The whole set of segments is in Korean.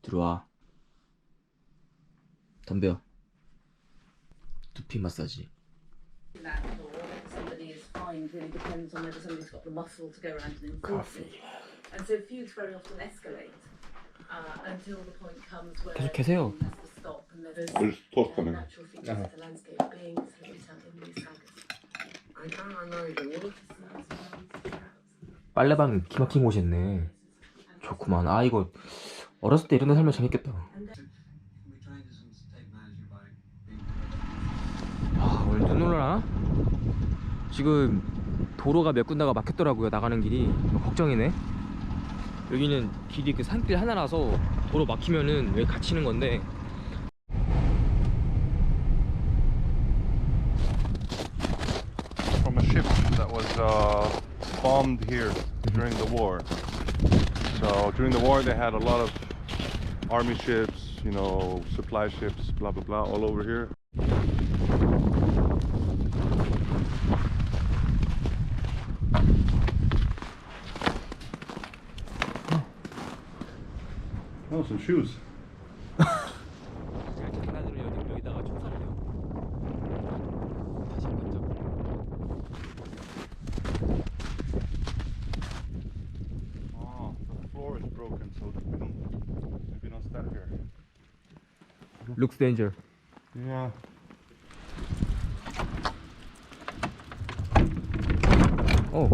들어와. 덤벼. 두피 마사지. 계속 계세요. There's toast coming. 빨래방 기막힌 곳이 있네. 좋구만. 아 이거 어렸을 때 이런 데 살면 재밌겠다. 아 오늘 눈 올라나? 지금 도로가 몇 군데가 막혔더라고요. 나가는 길이 걱정이네. 여기는 길이 그 산길 하나라서 도로 막히면은 여기 갇히는 건데. From a ship that was bombed here during the war. So during the war they had a lot of army ships, you know, supply ships, blah blah blah, all over here. Oh, some shoes. 장난으로 여기다가 총 쐈네요. 다시 한번 잡고. Oh, the floor is broken, so we don't stand here. Looks danger. Yeah. 어.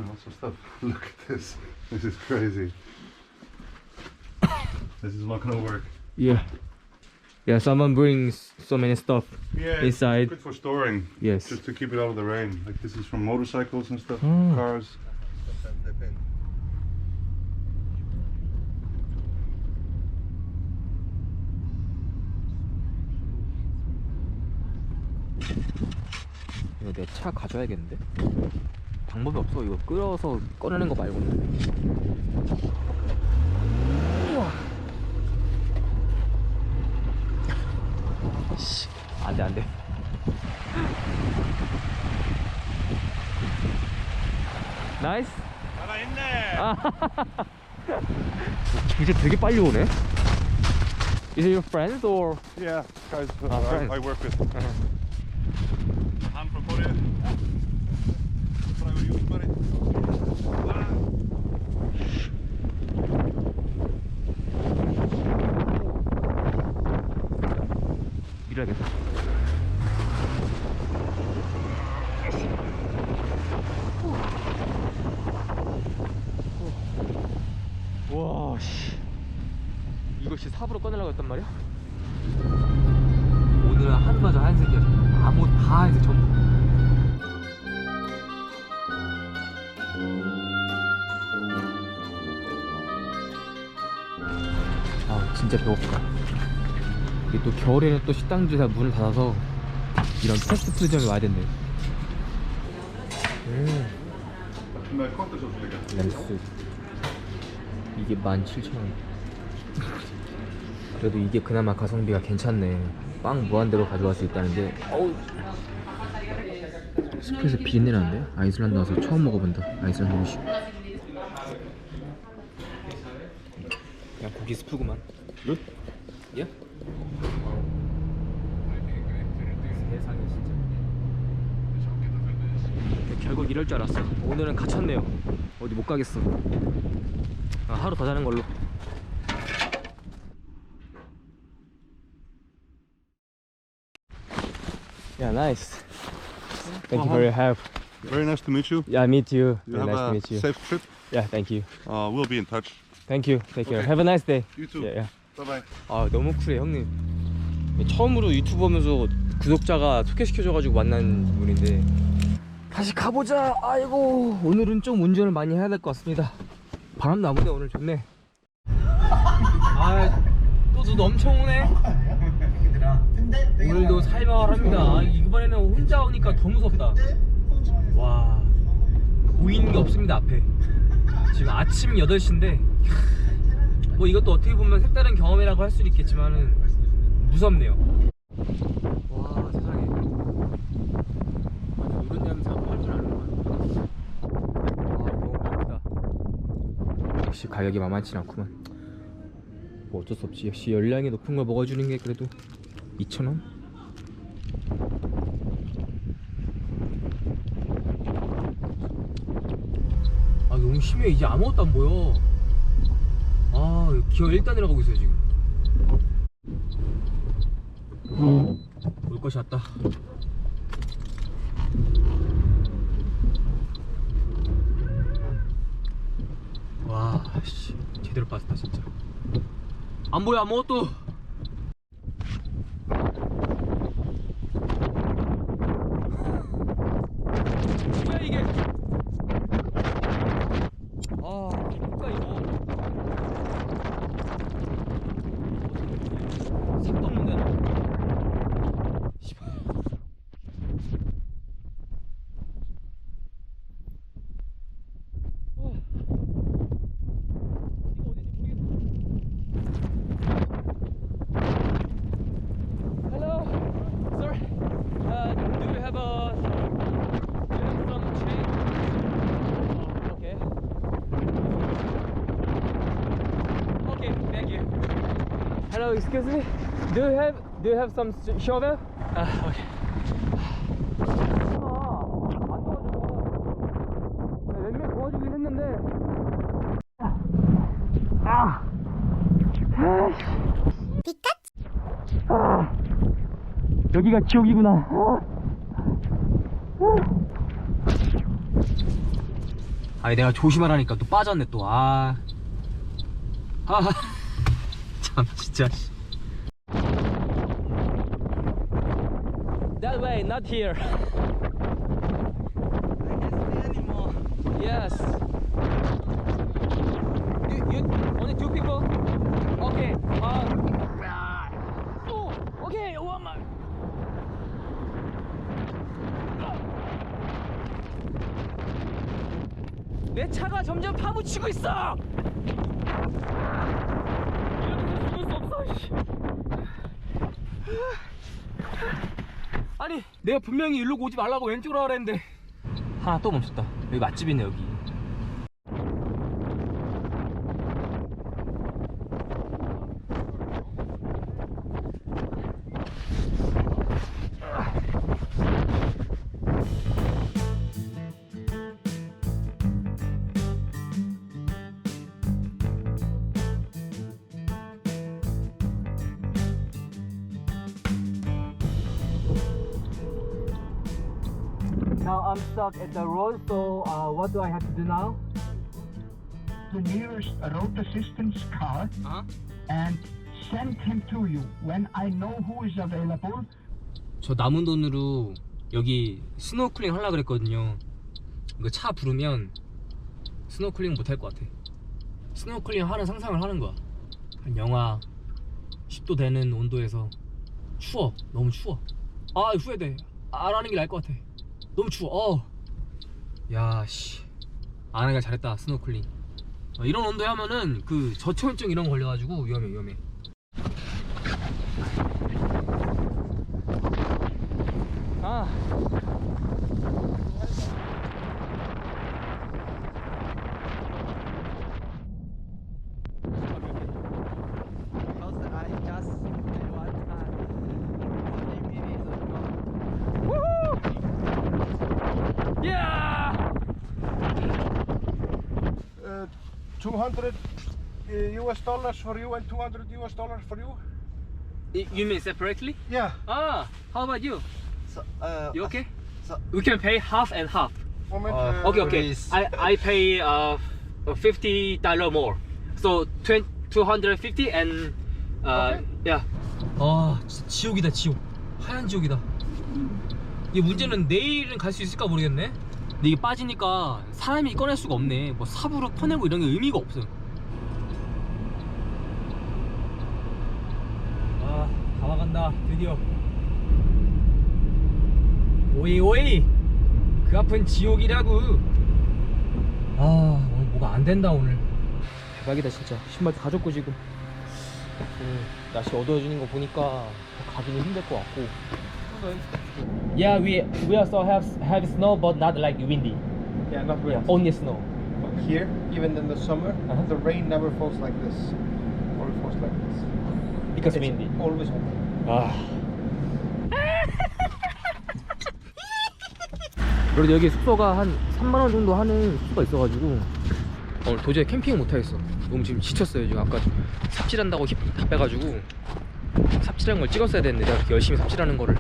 Lots of stuff. Look at this. This is crazy. This is not gonna work. Yeah. Yeah, someone brings so many stuff Yeah, inside. it's good for storing. Yes. Just to keep it out of the rain. Like this is from motorcycles and stuff, Mm. cars. 이거 내 차 가져야겠는데? 방법이 없어. 이거 끌어서 꺼내는 거 말고는. 우와. 씨, 안돼 안돼. 나이스. 아, 이제 되게 빨리 오네. Is it your friends or? Yeah, guys, friends. I work with. I'm from Korea. That's what I would use, buddy. 밀어야겠다. 와, 씨. 이것이 삽으로 꺼내려고 했단 말이야? 오늘은 하루가 하얀색이야. 아무 다 하얀색 전부. 아 진짜 배고프다. 이게 또 겨울에는 또 식당들이 다 문을 닫아서 이런 패스트푸드점에 와야 된대. 네, 콘트 소스가. 램스 이게 17,000원. 그래도 이게 그나마 가성비가 괜찮네. 빵 무한대로 가져갈 수 있다는데. 어우, 스프에서 비린내 나는데? 아이슬란드 와서 처음 먹어본다. 아이슬란드 음식. 그냥 고기 스프구만. 룻? 예? 세상에 진짜. 결국 이럴 줄 알았어. 오늘은 갇혔네요. 어디 못 가겠어. 아, 하루 더 자는 걸로. Yeah, nice. Thank you for your help. Very nice to meet you. Yeah, me too. You Very have nice to a meet you. safe trip. Yeah, thank you. We'll be in touch. Thank you. Take care. Okay. Have a nice day. You too. Yeah, yeah. Bye bye. 아 너무 쿨해 형님. 처음으로 유튜브 하면서 구독자가 소개시켜줘가지고 만난 분인데 다시 가보자. 아이고 오늘은 좀 운전을 많이 해야 될 것 같습니다. 바람 나무네. 오늘 좋네. 아또 눈 엄청 오네. 오늘도 살벌합니다. 이번에는 혼자 오니까 더 무섭다. 와 보이는 게 없습니다 앞에. 지금 아침 8시인데 뭐 이것도 어떻게 보면 색다른 경험이라고 할 수도 있겠지만은 무섭네요. 와 세상에. 이런 냄새가 팔 줄 알아. 역시 가격이 만만치 않구만. 뭐 어쩔 수 없지. 역시 열량이 높은 걸 먹어주는 게 그래도 2,000원? 아 너무 심해. 이제 아무것도 안 보여. 아 기어 1단이라고 하고 있어요 지금. 올 것이 왔다. 와 씨 제대로 빠졌다 진짜. 안 보여 아무것도. 뭐야 이게. 아 뭘까 이거. 색도 없는데 나. 씨발. Hello, sir. Do you have some change? Oh, okay. Okay, thank you. Hello, excuse me. Do you have some shovel? Okay. 안 도와줘. 몇명 도와주긴 했는데. 여기가 지옥이구나. 아니 내가 조심하라니까 또 빠졌네 또. 참 진짜. That way, not here. Yes. You only two people? Okay. Okay, one more. 내 차가 점점 파묻히고 있어. 이러면서 죽을 수 없어. 씨. 아니 내가 분명히 일로 오지 말라고 왼쪽으로 하라 했는데 하나 또 멈췄다. 여기 맛집이네 여기. Now I'm stuck at the road, so what do I have to do now? The nearest road assistance car and send him to you when I know who is available. 저 남은 돈으로 여기 스노클링 하려고 그랬거든요. 이거 차 부르면 스노클링 못 할 것 같아. 스노클링 하는 상상을 하는 거야. 한 영하 10도 되는 온도에서 추워. 너무 추워. 아 후회돼. 안 하는 게 나을 것 같아. 너무 추워. 야씨 안 하니까 잘했다. 스노클링 이런 온도에 하면은 그 저체온증 이런 거 걸려가지고 위험해. Because I just one time 40 minutes ago. 야 200 US dollars for you and 200 US dollars for you. You mean separately? Yeah. How about you? So, You okay? So, We can pay half and half. Moment. Okay. Please. I pay $50 more. So 250 and Okay. yeah. 진짜 지옥이다 지옥. 하얀 지옥이다. 이게 문제는 내일은 갈 수 있을까 모르겠네. 근데 이게 빠지니까 사람이 꺼낼 수가 없네. 뭐 삽으로 퍼내고 이런 게 의미가 없어. 다 와간다 드디어. 오이 그 앞은 지옥이라고. 오늘 뭐가 안 된다 오늘. 대박이다 진짜. 신발도 다 젖고 지금. 날씨 어두워지는 거 보니까 가기는 힘들 것 같고. Yeah, we also have snow, but not like windy. Yeah, not Yeah, only snow. here, even in the summer, the rain never falls like this, or it falls like this. Because It's windy. always windy. 아. 그래도 여기 숙소가 한 3만 원 정도 하는 숙소가 있어가지고 오늘 도저히 캠핑 못 하겠어. 너무 지금 지쳤어요. 지금 아까 삽질한다고 힙 다 빼가지고 삽질한 걸 찍었어야 되는데 내가 그렇게 열심히 삽질하는 거를.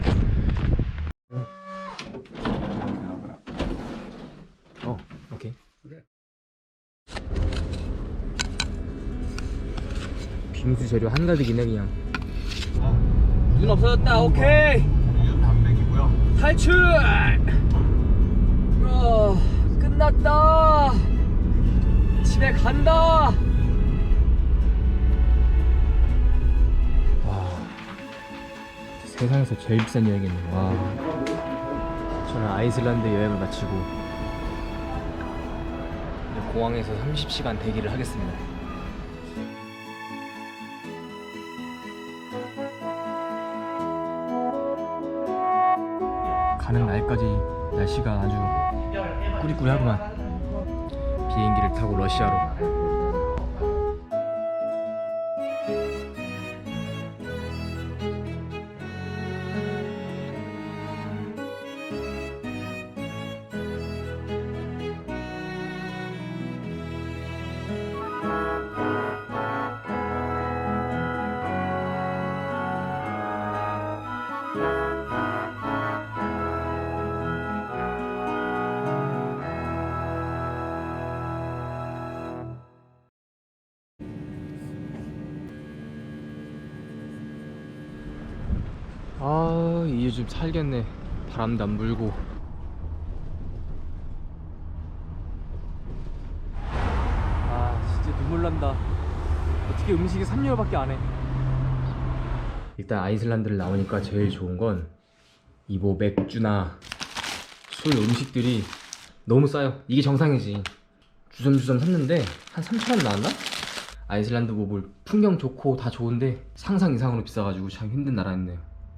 오케이. 빙수 재료 한가득이네 그냥. 눈 없어졌다. 오케이. 탈출. 끝났다. 집에 간다. 와, 세상에서 제일 비싼 여행이네. 와, 저는 아이슬란드 여행을 마치고 이제 공항에서 30시간 대기를 하겠습니다. 가는 날까지 날씨가 아주 꾸리꾸리하구만. 비행기를 타고 러시아로. 아, 이제 좀 살겠네. 바람도 안 불고. 아, 진짜 눈물 난다. 어떻게 음식이 3유로밖에 안 해. 일단 아이슬란드를 나오니까 제일 좋은 건 이 뭐 맥주나 술 음식들이 너무 싸요. 이게 정상이지. 주섬주섬 샀는데 한 3,000원 나왔나? 아이슬란드 뭐 풍경 좋고 다 좋은데 상상 이상으로 비싸가지고 참 힘든 나라였네요.